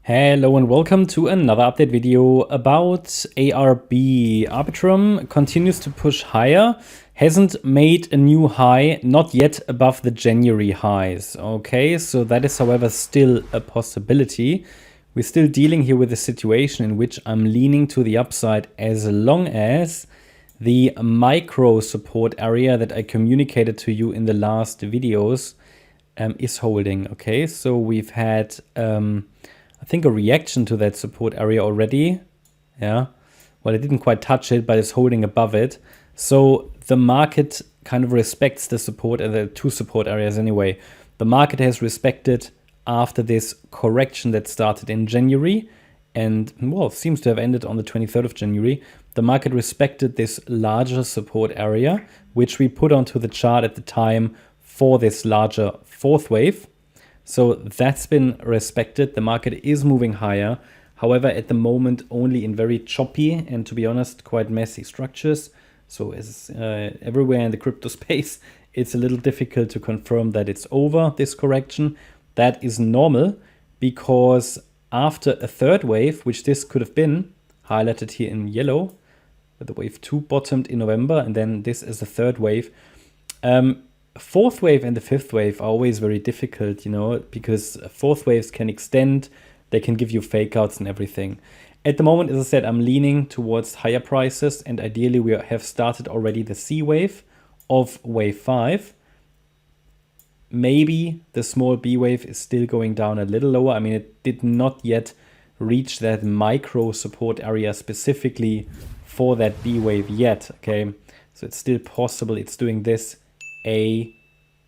Hello and welcome to another update video about ARB. Arbitrum continues to push higher, hasn't made a new high, not yet above the January highs. Okay, so that is however still a possibility. We're still dealing here with a situation in which I'm leaning to the upside as long as the micro support area that I communicated to you in the last videos is holding. Okay, so we've had I think a reaction to that support area already. Yeah, well, it didn't quite touch it, but it's holding above it. So the market kind of respects the support and the two support areas anyway. The market has respected after this correction that started in January and, well, seems to have ended on the 23rd of January. The market respected this larger support area, which we put onto the chart at the time for this larger fourth wave. So that's been respected. The market is moving higher. However, at the moment, only in very choppy and, to be honest, quite messy structures. So as everywhere in the crypto space, it's a little difficult to confirm that it's over, this correction. That is normal because after a third wave, which this could have been, highlighted here in yellow, the wave 2 bottomed in November, and then this is the third wave. Fourth wave and the fifth wave are always very difficult, you know, because fourth waves can extend, they can give you fake outs and everything. At the moment, as I said, I'm leaning towards higher prices, and ideally we have started already the C wave of wave 5. Maybe the small B wave is still going down a little lower. I mean, it did not yet reach that micro support area specifically for that B wave yet, okay? So it's still possible it's doing this A,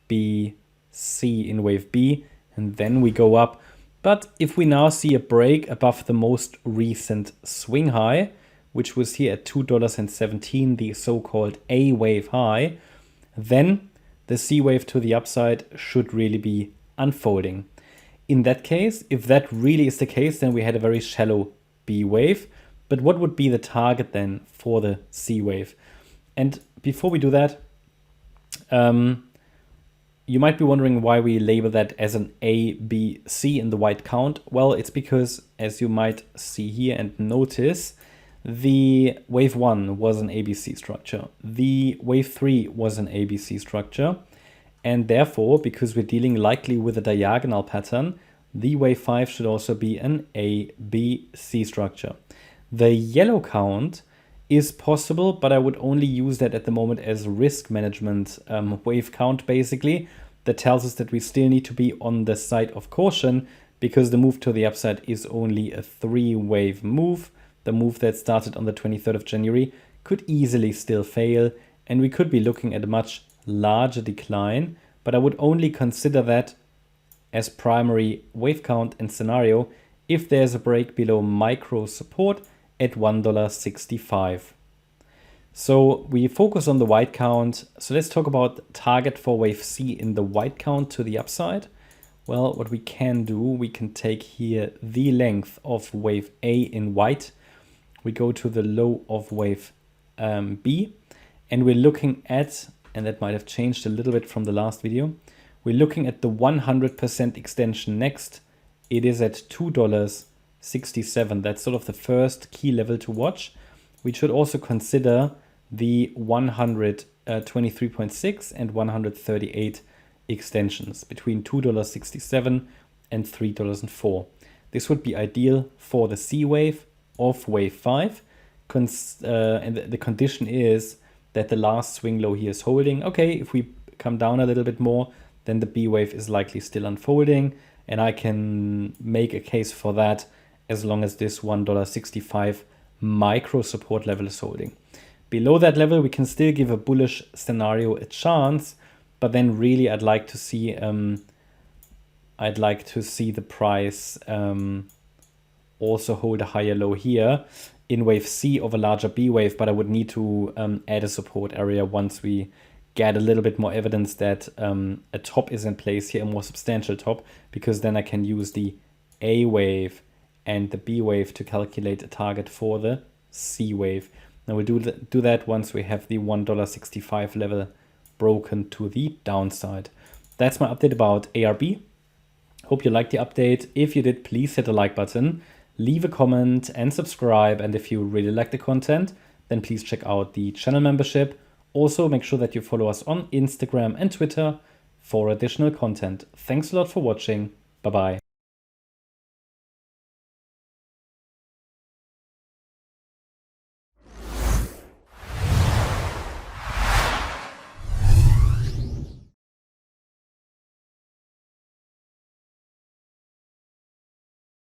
B, C in wave B, and then we go up. But if we now see a break above the most recent swing high, which was here at $2.17, the so-called A wave high, then the C wave to the upside should really be unfolding. In that case, if that really is the case, then we had a very shallow B wave. But what would be the target then for the C wave? And before we do that, you might be wondering why we label that as an A, B, C in the white count. Well, it's because, as you might see here and notice, the wave 1 was an ABC structure. The wave 3 was an ABC structure. And therefore, because we're dealing likely with a diagonal pattern, the wave 5 should also be an ABC structure. The yellow count is possible, but I would only use that at the moment as risk management wave count, basically. That tells us that we still need to be on the side of caution because the move to the upside is only a 3-wave move. The move that started on the 23rd of January could easily still fail, and we could be looking at a much larger decline, but I would only consider that as primary wave count and scenario if there's a break below micro support at $1.65. So we focus on the white count. So let's talk about target for wave C in the white count to the upside. Well, what we can do, we can take here the length of wave A in white. We go to the low of wave B, and we're looking at, and that might have changed a little bit from the last video, we're looking at the 100% extension next. It is at $2.67. That's sort of the first key level to watch. We should also consider the 123.6 and 138 extensions between $2.67 and $3.04. This would be ideal for the C wave of wave 5. And the condition is that the last swing low here is holding. Okay, if we come down a little bit more, then the B wave is likely still unfolding. And I can make a case for that as long as this $1.65 micro support level is holding. Below that level, we can still give a bullish scenario a chance, but then really I'd like to see the price also hold a higher low here in wave C of a larger B wave, but I would need to add a support area once we get a little bit more evidence that a top is in place here, a more substantial top, because then I can use the A wave and the B wave to calculate a target for the C wave. Now we'll do that once we have the $1.65 level broken to the downside. That's my update about ARB. Hope you liked the update. If you did, please hit the like button, leave a comment and subscribe. And if you really like the content, then please check out the channel membership. Also, make sure that you follow us on Instagram and Twitter for additional content. Thanks a lot for watching. Bye-bye.